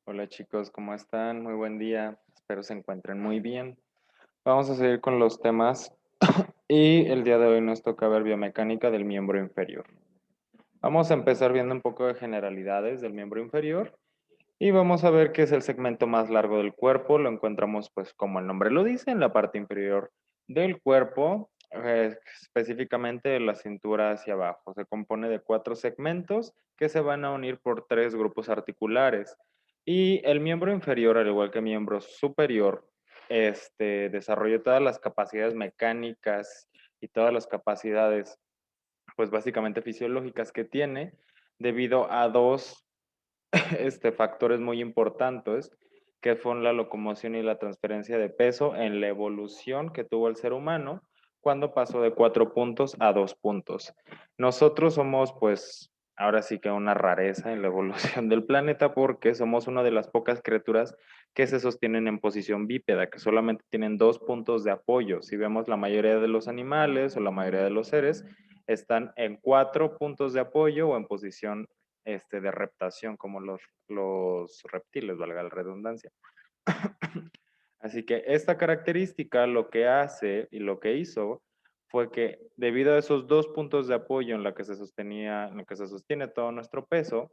Hola chicos, ¿cómo están? Muy buen día. Espero se encuentren muy bien. Vamos a seguir con los temas y el día de hoy nos toca ver biomecánica del miembro inferior. Vamos a empezar viendo un poco de generalidades del miembro inferior y vamos a ver qué es el segmento más largo del cuerpo. Lo encontramos, pues, como el nombre lo dice, en la parte inferior del cuerpo, específicamente de la cintura hacia abajo. Se compone de 4 segmentos que se van a unir por 3 grupos articulares. Y el miembro inferior, al igual que el miembro superior, desarrolla todas las capacidades mecánicas y todas las capacidades, pues básicamente fisiológicas que tiene, debido a dos factores muy importantes, que fueron la locomoción y la transferencia de peso en la evolución que tuvo el ser humano cuando pasó de 4 puntos a 2 puntos. Nosotros somos, pues, ahora sí que una rareza en la evolución del planeta porque somos una de las pocas criaturas que se sostienen en posición bípeda, que solamente tienen 2 puntos de apoyo. Si vemos la mayoría de los animales o la mayoría de los seres, están en 4 puntos de apoyo o en posición de reptación, como los reptiles, valga la redundancia. Así que esta característica lo que hace y lo que hizo fue que debido a esos 2 puntos de apoyo en la que se sostenía, en la que se sostiene todo nuestro peso,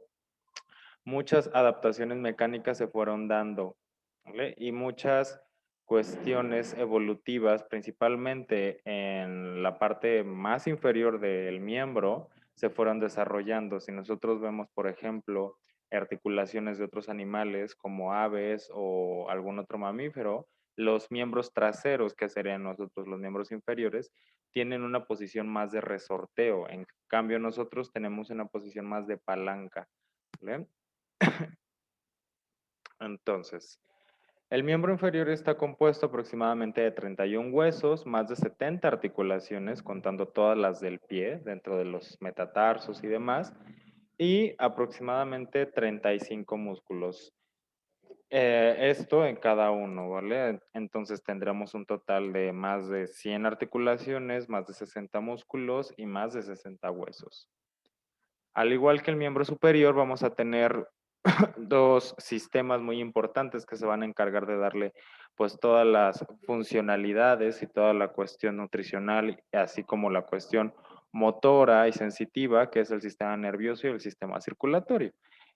muchas adaptaciones mecánicas se fueron dando, ¿vale? Y muchas cuestiones evolutivas, principalmente en la parte más inferior del miembro, se fueron desarrollando. Si nosotros vemos, por ejemplo, articulaciones de otros animales como aves o algún otro mamífero, los miembros traseros, que serían nosotros los miembros inferiores, tienen una posición más de resorteo. En cambio, nosotros tenemos una posición más de palanca, ¿vale? Entonces, el miembro inferior está compuesto aproximadamente de 31 huesos, más de 70 articulaciones, contando todas las del pie, dentro de los metatarsos y demás, y aproximadamente 35 músculos. Esto en cada uno, ¿vale? Entonces tendremos un total de más de 100 articulaciones, más de 60 músculos y más de 60 huesos. Al igual que el miembro superior, vamos a tener dos sistemas muy importantes que se van a encargar de darle pues todas las funcionalidades y toda la cuestión nutricional, así como la cuestión motora y sensitiva, que es el sistema nervioso y el sistema circulatorio.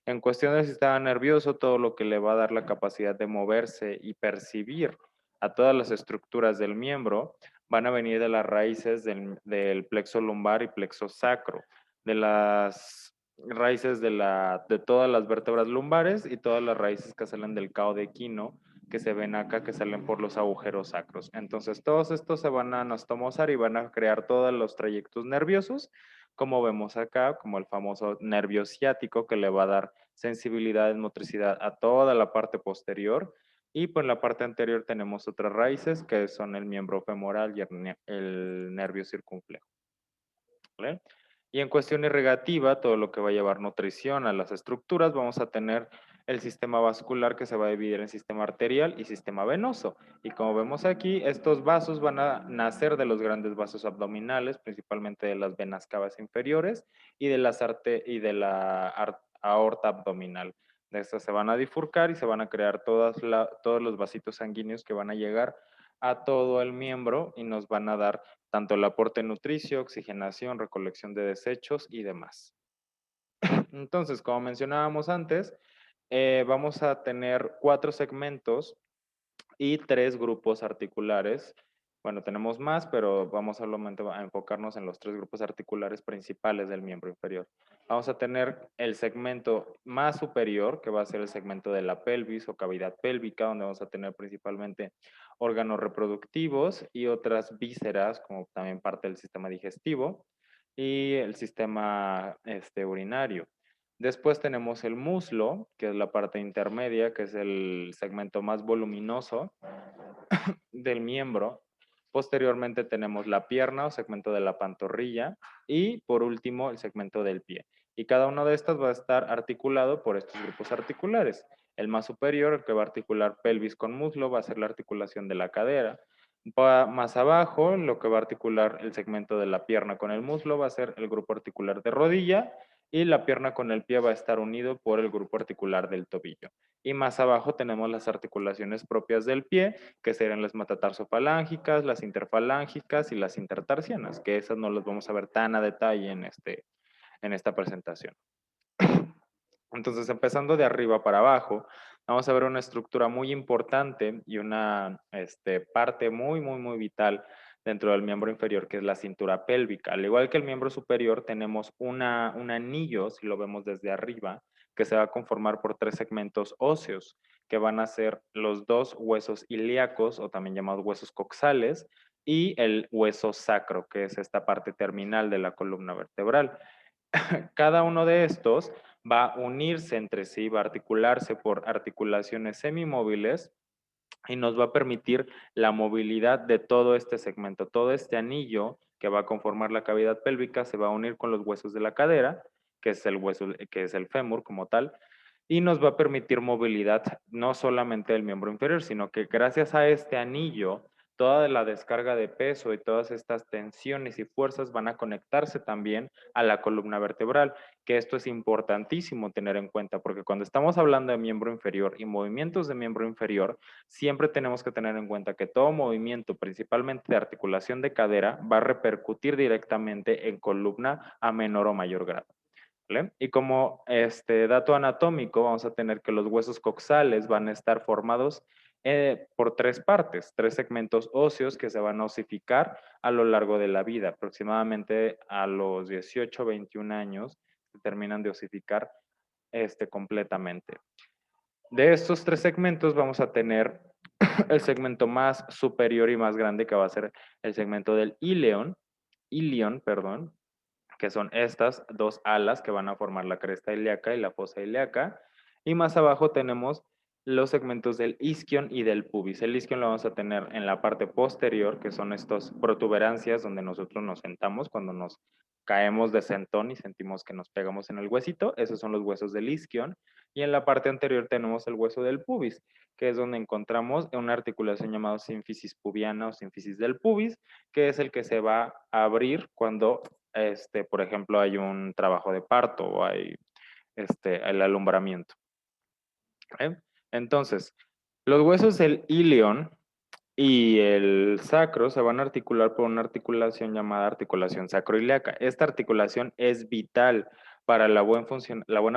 En cuestión del sistema nervioso, todo lo que le va a dar la capacidad de moverse y percibir a todas las estructuras del miembro van a venir de las raíces del plexo lumbar y plexo sacro, de las raíces de todas las vértebras lumbares y todas las raíces que salen del caodequino que se ven acá, que salen por los agujeros sacros. Entonces, todos estos se van a anastomosar y van a crear todos los trayectos nerviosos, como vemos acá, como el famoso nervio ciático, que le va a dar sensibilidad y motricidad a toda la parte posterior. Y por la parte anterior tenemos otras raíces, que son el miembro femoral y el nervio circunflejo, ¿vale? Y en cuestión irrigativa, todo lo que va a llevar nutrición a las estructuras, vamos a tener el sistema vascular, que se va a dividir en sistema arterial y sistema venoso. Y como vemos aquí, estos vasos van a nacer de los grandes vasos abdominales, principalmente de las venas cavas inferiores y de la aorta abdominal. De estas se van a bifurcar y se van a crear todos los vasitos sanguíneos que van a llegar a todo el miembro y nos van a dar tanto el aporte nutricio, oxigenación, recolección de desechos y demás. Entonces, como mencionábamos antes, vamos a tener 4 segmentos y 3 grupos articulares. Bueno, tenemos más, pero vamos solamente a enfocarnos en los 3 grupos articulares principales del miembro inferior. Vamos a tener el segmento más superior, que va a ser el segmento de la pelvis o cavidad pélvica, donde vamos a tener principalmente órganos reproductivos y otras vísceras, como también parte del sistema digestivo y el sistema urinario. Después tenemos el muslo, que es la parte intermedia, que es el segmento más voluminoso del miembro. Posteriormente tenemos la pierna o segmento de la pantorrilla y por último el segmento del pie. Y cada uno de estos va a estar articulado por estos grupos articulares. El más superior, el que va a articular pelvis con muslo, va a ser la articulación de la cadera. Más abajo, lo que va a articular el segmento de la pierna con el muslo va a ser el grupo articular de rodilla y la pierna con el pie va a estar unido por el grupo articular del tobillo. Y más abajo tenemos las articulaciones propias del pie, que serían las metatarsofalángicas, las interfalángicas y las intertarsianas, que esas no las vamos a ver tan a detalle en esta presentación. Entonces, empezando de arriba para abajo, vamos a ver una estructura muy importante y una parte muy vital dentro del miembro inferior, que es la cintura pélvica. Al igual que el miembro superior, tenemos un anillo, si lo vemos desde arriba, que se va a conformar por 3 segmentos óseos, que van a ser los 2 huesos ilíacos, o también llamados huesos coxales, y el hueso sacro, que es esta parte terminal de la columna vertebral. Cada uno de estos va a unirse entre sí, va a articularse por articulaciones semimóviles y nos va a permitir la movilidad de todo este segmento. Todo este anillo que va a conformar la cavidad pélvica se va a unir con los huesos de la cadera, que es el hueso, que es el fémur como tal, y nos va a permitir movilidad no solamente del miembro inferior, sino que gracias a este anillo, toda la descarga de peso y todas estas tensiones y fuerzas van a conectarse también a la columna vertebral, que esto es importantísimo tener en cuenta, porque cuando estamos hablando de miembro inferior y movimientos de miembro inferior, siempre tenemos que tener en cuenta que todo movimiento, principalmente de articulación de cadera, va a repercutir directamente en columna a menor o mayor grado. ¿Vale? Y como dato anatómico, vamos a tener que los huesos coxales van a estar formados por 3 partes, 3 segmentos óseos que se van a osificar a lo largo de la vida. Aproximadamente a los 18, 21 años se terminan de osificar completamente. De estos 3 segmentos vamos a tener el segmento más superior y más grande, que va a ser el segmento del ilion, perdón, que son estas 2 alas que van a formar la cresta ilíaca y la fosa ilíaca. Y más abajo tenemos los segmentos del isquion y del pubis. El isquion lo vamos a tener en la parte posterior, que son estas protuberancias donde nosotros nos sentamos cuando nos caemos de sentón y sentimos que nos pegamos en el huesito. Esos son los huesos del isquion. Y en la parte anterior tenemos el hueso del pubis, que es donde encontramos una articulación llamada sínfisis pubiana o sínfisis del pubis, que es el que se va a abrir cuando por ejemplo, hay un trabajo de parto o hay el alumbramiento. ¿Eh? Entonces, los huesos del ilion y el sacro se van a articular por una articulación llamada articulación sacroiliaca. Esta articulación es vital para la buena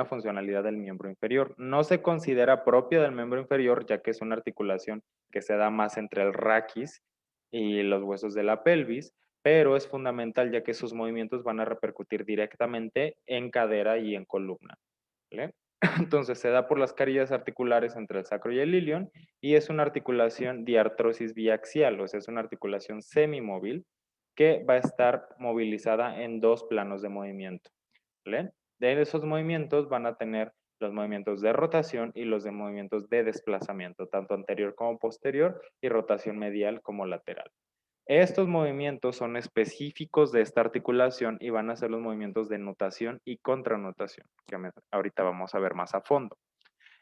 funcionalidad del miembro inferior. No se considera propia del miembro inferior, ya que es una articulación que se da más entre el raquis y los huesos de la pelvis, pero es fundamental ya que sus movimientos van a repercutir directamente en cadera y en columna. ¿Vale? Entonces se da por las carillas articulares entre el sacro y el ilion y es una articulación diartrosis biaxial, o sea, es una articulación semimóvil que va a estar movilizada en 2 planos de movimiento. ¿Vale? De esos movimientos van a tener los movimientos de rotación y los de movimientos de desplazamiento, tanto anterior como posterior, y rotación medial como lateral. Estos movimientos son específicos de esta articulación y van a ser los movimientos de nutación y contranutación, que ahorita vamos a ver más a fondo.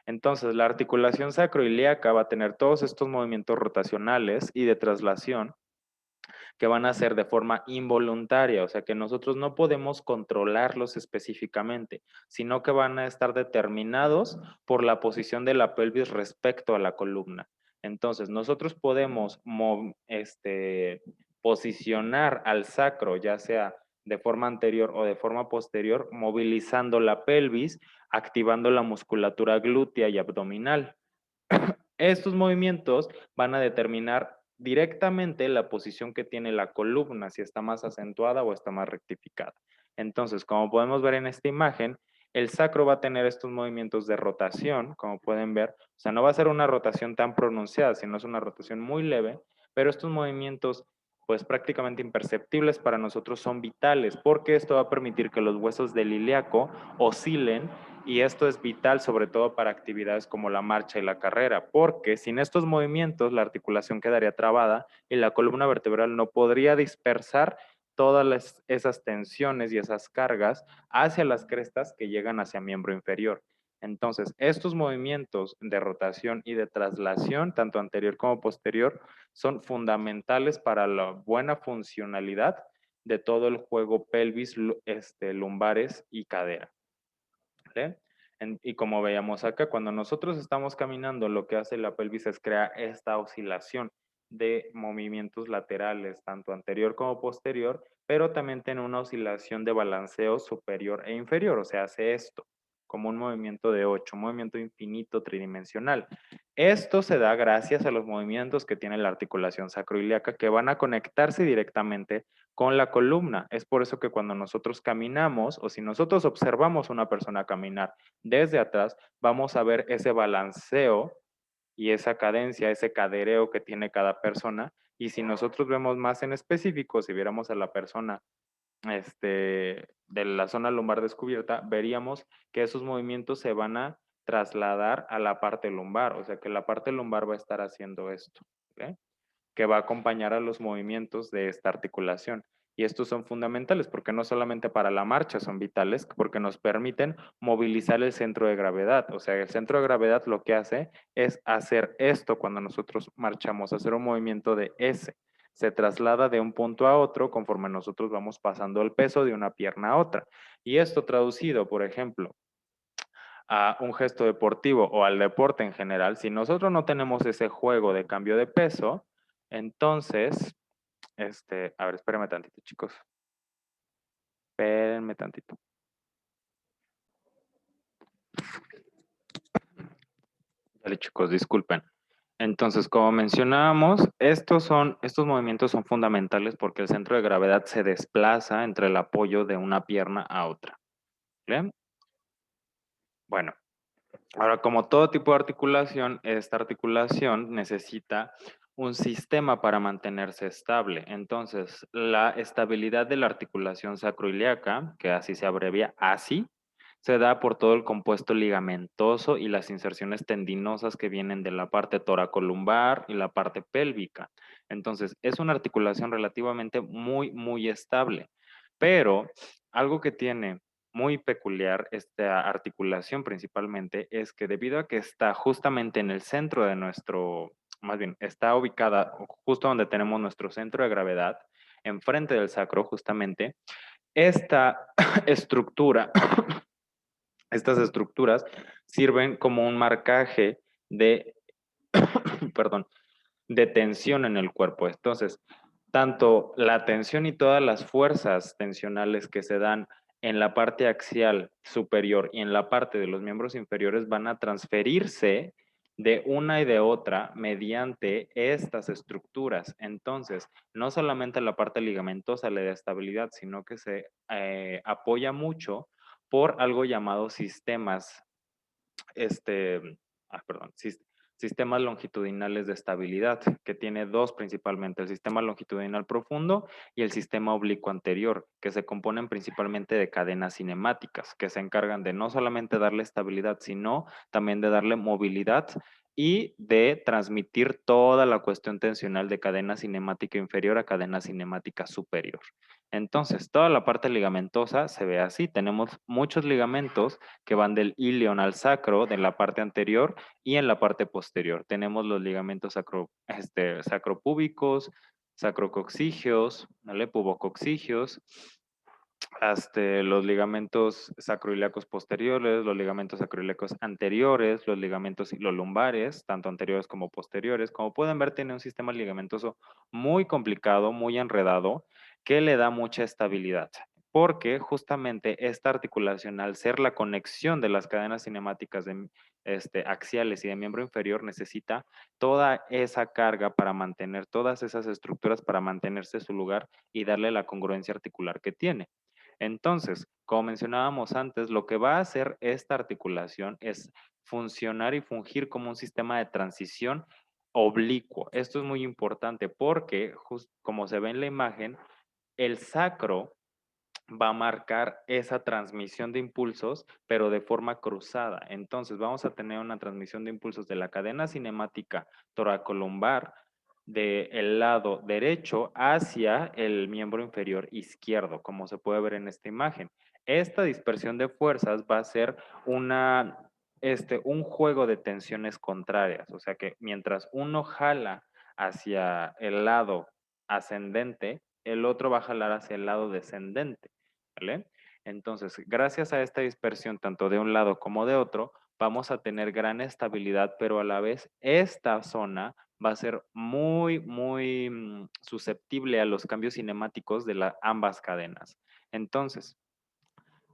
Entonces, la articulación sacroiliaca va a tener todos estos movimientos rotacionales y de traslación que van a ser de forma involuntaria, o sea que nosotros no podemos controlarlos específicamente, sino que van a estar determinados por la posición de la pelvis respecto a la columna. Entonces, nosotros podemos posicionar al sacro, ya sea de forma anterior o de forma posterior, movilizando la pelvis, activando la musculatura glútea y abdominal. Estos movimientos van a determinar directamente la posición que tiene la columna, si está más acentuada o está más rectificada. Entonces, como podemos ver en esta imagen, el sacro va a tener estos movimientos de rotación, como pueden ver. O sea, no va a ser una rotación tan pronunciada, sino es una rotación muy leve, pero estos movimientos, pues prácticamente imperceptibles para nosotros, son vitales, porque esto va a permitir que los huesos del ilíaco oscilen, y esto es vital sobre todo para actividades como la marcha y la carrera, porque sin estos movimientos la articulación quedaría trabada y la columna vertebral no podría dispersar todas esas tensiones y esas cargas hacia las crestas que llegan hacia miembro inferior. Entonces, estos movimientos de rotación y de traslación, tanto anterior como posterior, son fundamentales para la buena funcionalidad de todo el juego pelvis, lumbares y cadera. ¿vale? Y como veíamos acá, cuando nosotros estamos caminando, lo que hace la pelvis es crear esta oscilación de movimientos laterales, tanto anterior como posterior, pero también tiene una oscilación de balanceo superior e inferior, o sea, hace esto, como un movimiento de 8, un movimiento infinito tridimensional. Esto se da gracias a los movimientos que tiene la articulación sacroiliaca que van a conectarse directamente con la columna. Es por eso que cuando nosotros caminamos o si nosotros observamos a una persona caminar desde atrás, vamos a ver ese balanceo y esa cadencia, ese cadereo que tiene cada persona. Y si nosotros vemos más en específico, si viéramos a la persona de la zona lumbar descubierta, veríamos que esos movimientos se van a trasladar a la parte lumbar, o sea que la parte lumbar va a estar haciendo esto, ¿ok? Que va a acompañar a los movimientos de esta articulación. Y estos son fundamentales porque no solamente para la marcha son vitales, porque nos permiten movilizar el centro de gravedad. O sea, el centro de gravedad lo que hace es hacer esto cuando nosotros marchamos, hacer un movimiento de S. Se traslada de un punto a otro conforme nosotros vamos pasando el peso de una pierna a otra. Y esto traducido, por ejemplo, a un gesto deportivo o al deporte en general, si nosotros no tenemos ese juego de cambio de peso, entonces, a ver, espérenme tantito, chicos. Espérenme tantito. Dale, chicos, disculpen. Entonces, como mencionábamos, estos movimientos son fundamentales porque el centro de gravedad se desplaza entre el apoyo de una pierna a otra. ¿Bien? Bueno, ahora, como todo tipo de articulación, esta articulación necesita un sistema para mantenerse estable. Entonces, la estabilidad de la articulación sacroiliaca, que así se abrevia ASI, se da por todo el compuesto ligamentoso y las inserciones tendinosas que vienen de la parte toracolumbar y la parte pélvica. Entonces, es una articulación relativamente muy estable. Pero algo que tiene muy peculiar esta articulación principalmente es que debido a que está justamente en el centro de nuestro, más bien, está ubicada justo donde tenemos nuestro centro de gravedad, enfrente del sacro justamente, esta estructura, estas estructuras sirven como un marcaje de, perdón, de tensión en el cuerpo. Entonces, tanto la tensión y todas las fuerzas tensionales que se dan en la parte axial superior y en la parte de los miembros inferiores van a transferirse de una y de otra mediante estas estructuras. Entonces, no solamente la parte ligamentosa le da estabilidad, sino que se apoya mucho por algo llamado sistemas perdón, sistemas longitudinales de estabilidad, que tiene dos principalmente, el sistema longitudinal profundo y el sistema oblicuo anterior, que se componen principalmente de cadenas cinemáticas, que se encargan de no solamente darle estabilidad, sino también de darle movilidad y de transmitir toda la cuestión tensional de cadena cinemática inferior a cadena cinemática superior. Entonces, toda la parte ligamentosa se ve así. Tenemos muchos ligamentos que van del ilion al sacro, de la parte anterior y en la parte posterior. Tenemos los ligamentos sacropúbicos, sacrococcígeos, ¿vale? Pubococcígeos, hasta los ligamentos sacroiliacos posteriores, los ligamentos sacroiliacos anteriores, los ligamentos ilolumbares, tanto anteriores como posteriores. Como pueden ver, tiene un sistema ligamentoso muy complicado, muy enredado, que le da mucha estabilidad. Porque justamente esta articulación, al ser la conexión de las cadenas cinemáticas axiales y de miembro inferior, necesita toda esa carga para mantener todas esas estructuras, para mantenerse en su lugar y darle la congruencia articular que tiene. Entonces, como mencionábamos antes, lo que va a hacer esta articulación es funcionar y fungir como un sistema de transición oblicuo. Esto es muy importante porque, como se ve en la imagen, el sacro va a marcar esa transmisión de impulsos, pero de forma cruzada. Entonces, vamos a tener una transmisión de impulsos de la cadena cinemática toracolumbar del lado derecho hacia el miembro inferior izquierdo, como se puede ver en esta imagen. Esta dispersión de fuerzas va a ser un juego de tensiones contrarias, o sea que mientras uno jala hacia el lado ascendente, el otro va a jalar hacia el lado descendente, ¿vale? Entonces, gracias a esta dispersión tanto de un lado como de otro, vamos a tener gran estabilidad, pero a la vez esta zona va a ser muy susceptible a los cambios cinemáticos de ambas cadenas. Entonces,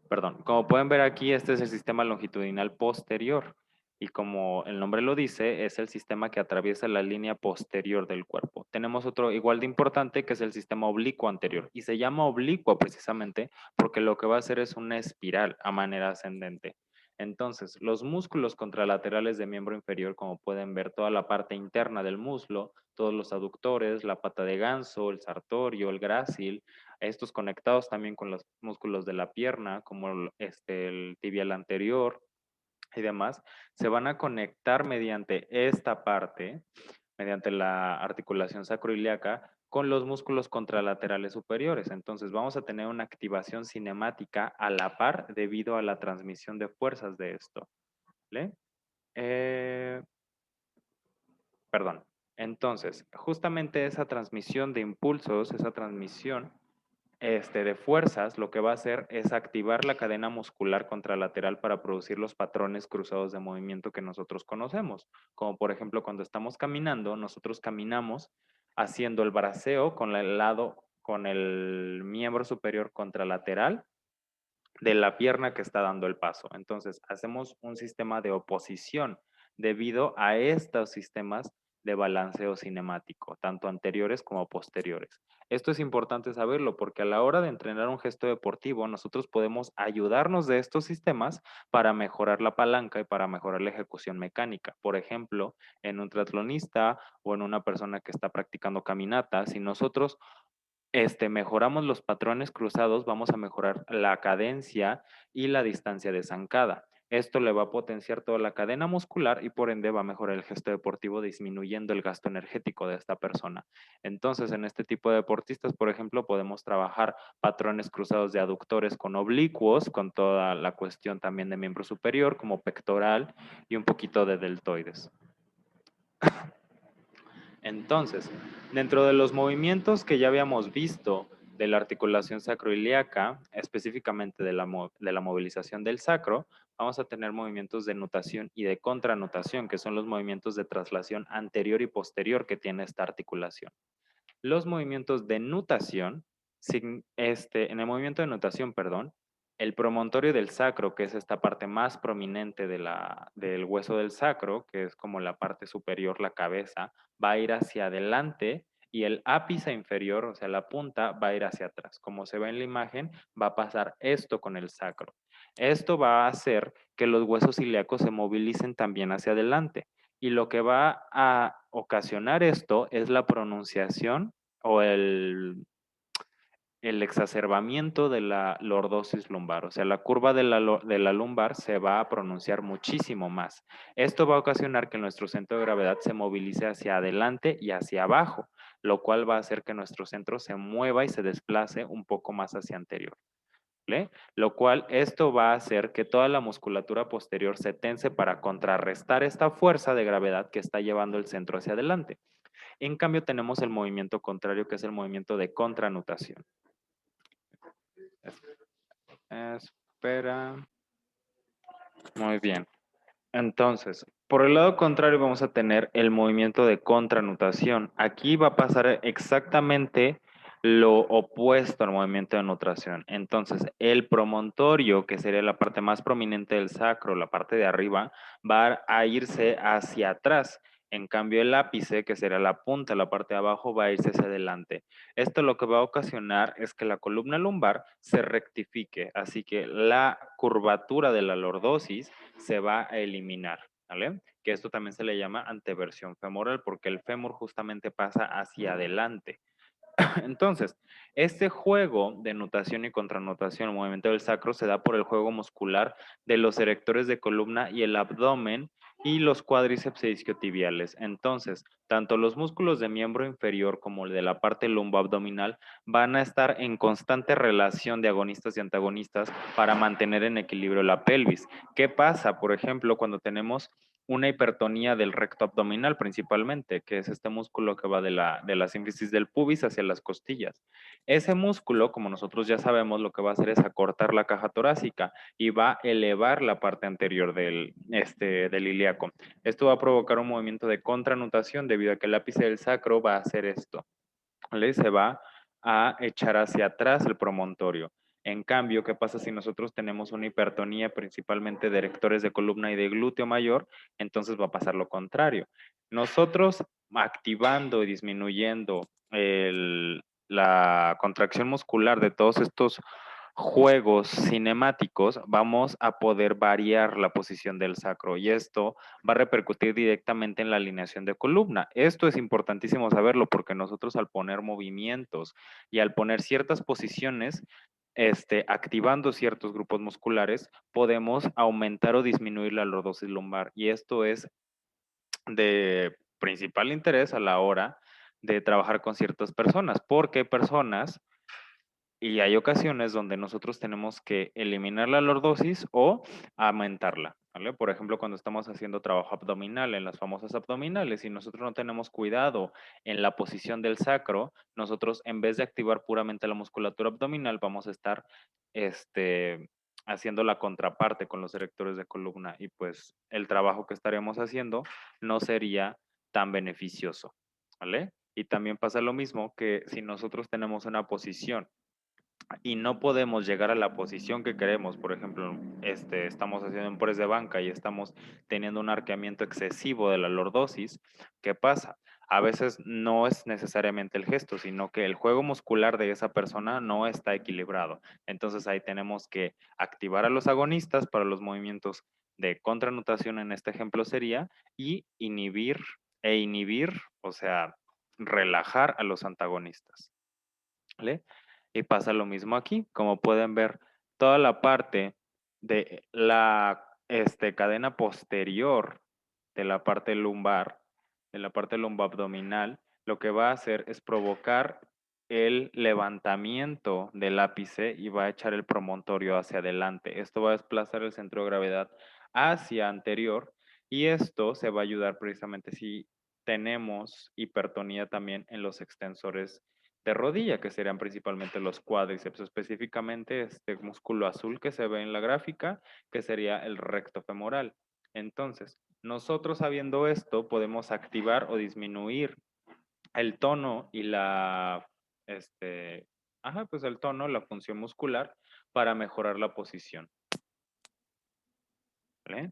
perdón, como pueden ver aquí, este es el sistema longitudinal posterior y como el nombre lo dice, es el sistema que atraviesa la línea posterior del cuerpo. Tenemos otro igual de importante que es el sistema oblicuo anterior y se llama oblicuo precisamente porque lo que va a hacer es una espiral a manera ascendente. Entonces, los músculos contralaterales de miembro inferior, como pueden ver, toda la parte interna del muslo, todos los aductores, la pata de ganso, el sartorio, el grácil, estos conectados también con los músculos de la pierna, como el tibial anterior y demás, se van a conectar mediante esta parte, mediante la articulación sacroiliaca, con los músculos contralaterales superiores. Entonces vamos a tener una activación cinemática a la par debido a la transmisión de fuerzas de esto. ¿Vale? Perdón. Entonces, justamente esa transmisión de impulsos, esa transmisión de fuerzas, lo que va a hacer es activar la cadena muscular contralateral para producir los patrones cruzados de movimiento que nosotros conocemos. Como por ejemplo, cuando estamos caminando, nosotros caminamos haciendo el braceo con el lado, con el miembro superior contralateral de la pierna que está dando el paso. Entonces, hacemos un sistema de oposición debido a estos sistemas de balanceo cinemático, tanto anteriores como posteriores. Esto es importante saberlo porque a la hora de entrenar un gesto deportivo, nosotros podemos ayudarnos de estos sistemas para mejorar la palanca y para mejorar la ejecución mecánica. Por ejemplo, en un triatlonista o en una persona que está practicando caminata, si nosotros mejoramos los patrones cruzados, vamos a mejorar la cadencia y la distancia de zancada. Esto le va a potenciar toda la cadena muscular y por ende va a mejorar el gesto deportivo disminuyendo el gasto energético de esta persona. Entonces, en este tipo de deportistas, por ejemplo, podemos trabajar patrones cruzados de aductores con oblicuos, con toda la cuestión también de miembro superior, como pectoral y un poquito de deltoides. Entonces, dentro de los movimientos que ya habíamos visto de la articulación sacroiliaca, específicamente de la movilización del sacro, vamos a tener movimientos de nutación y de contranutación, que son los movimientos de traslación anterior y posterior que tiene esta articulación. Los movimientos de nutación, en el movimiento de nutación, perdón, el promontorio del sacro, que es esta parte más prominente del hueso del sacro, que es como la parte superior, la cabeza, va a ir hacia adelante y el ápice inferior, o sea, la punta, va a ir hacia atrás. Como se ve en la imagen, va a pasar esto con el sacro. Esto va a hacer que los huesos ilíacos se movilicen también hacia adelante. Y lo que va a ocasionar esto es la pronunciación o el exacerbamiento de la lordosis lumbar. O sea, la curva de la lumbar se va a pronunciar muchísimo más. Esto va a ocasionar que nuestro centro de gravedad se movilice hacia adelante y hacia abajo, lo cual va a hacer que nuestro centro se mueva y se desplace un poco más hacia anterior. ¿Vale? Lo cual esto va a hacer que toda la musculatura posterior se tense para contrarrestar esta fuerza de gravedad que está llevando el centro hacia adelante. En cambio, tenemos el movimiento contrario, que es el movimiento de contranutación. Espera. Muy bien. Entonces, por el lado contrario vamos a tener el movimiento de contranutación. Aquí va a pasar exactamente lo opuesto al movimiento de nutración. Entonces, el promontorio, que sería la parte más prominente del sacro, la parte de arriba, va a irse hacia atrás. En cambio, el ápice, que sería la punta, la parte de abajo, va a irse hacia adelante. Esto lo que va a ocasionar es que la columna lumbar se rectifique, así que la curvatura de la lordosis se va a eliminar, ¿vale? Que esto también se le llama anteversión femoral porque el fémur justamente pasa hacia adelante. Entonces, este juego de nutación y contranutación, el movimiento del sacro, se da por el juego muscular de los erectores de columna y el abdomen y los cuádriceps isquiotibiales. Entonces, tanto los músculos de miembro inferior como el de la parte lumboabdominal van a estar en constante relación de agonistas y antagonistas para mantener en equilibrio la pelvis. ¿Qué pasa, por ejemplo, cuando tenemos una hipertonía del recto abdominal principalmente, que es este músculo que va de la sínfisis del pubis hacia las costillas. Ese músculo, como nosotros ya sabemos, lo que va a hacer es acortar la caja torácica y va a elevar la parte anterior del ilíaco. Esto va a provocar un movimiento de contranutación debido a que el ápice del sacro va a hacer esto. ¿Vale? Se va a echar hacia atrás el promontorio. En cambio, ¿qué pasa si nosotros tenemos una hipertonía principalmente de erectores de columna y de glúteo mayor? Entonces va a pasar lo contrario. Nosotros activando y disminuyendo la contracción muscular de todos estos juegos cinemáticos, vamos a poder variar la posición del sacro y esto va a repercutir directamente en la alineación de columna. Esto es importantísimo saberlo porque nosotros al poner movimientos y al poner ciertas posiciones, activando ciertos grupos musculares, podemos aumentar o disminuir la lordosis lumbar y esto es de principal interés a la hora de trabajar con ciertas personas, porque hay personas y hay ocasiones donde nosotros tenemos que eliminar la lordosis o aumentarla, ¿vale? Por ejemplo, cuando estamos haciendo trabajo abdominal, en las famosas abdominales, y nosotros no tenemos cuidado en la posición del sacro, nosotros en vez de activar puramente la musculatura abdominal, vamos a estar haciendo la contraparte con los erectores de columna y pues el trabajo que estaríamos haciendo no sería tan beneficioso, ¿vale? Y también pasa lo mismo que si nosotros tenemos una posición y no podemos llegar a la posición que queremos, por ejemplo, estamos haciendo un press de banca y estamos teniendo un arqueamiento excesivo de la lordosis, ¿qué pasa? A veces no es necesariamente el gesto, sino que el juego muscular de esa persona no está equilibrado. Entonces ahí tenemos que activar a los agonistas para los movimientos de contranutación en este ejemplo sería, y inhibir, o sea, relajar a los antagonistas. ¿Vale? Y pasa lo mismo aquí. Como pueden ver, toda la parte de la cadena posterior de la parte lumbar, de la parte lumboabdominal, lo que va a hacer es provocar el levantamiento del ápice y va a echar el promontorio hacia adelante. Esto va a desplazar el centro de gravedad hacia anterior y esto se va a ayudar precisamente si tenemos hipertonía también en los extensores de rodilla, que serían principalmente los cuádriceps, específicamente este músculo azul que se ve en la gráfica, que sería el recto femoral. Entonces, nosotros sabiendo esto, podemos activar o disminuir el tono y pues el tono, la función muscular para mejorar la posición. ¿Vale?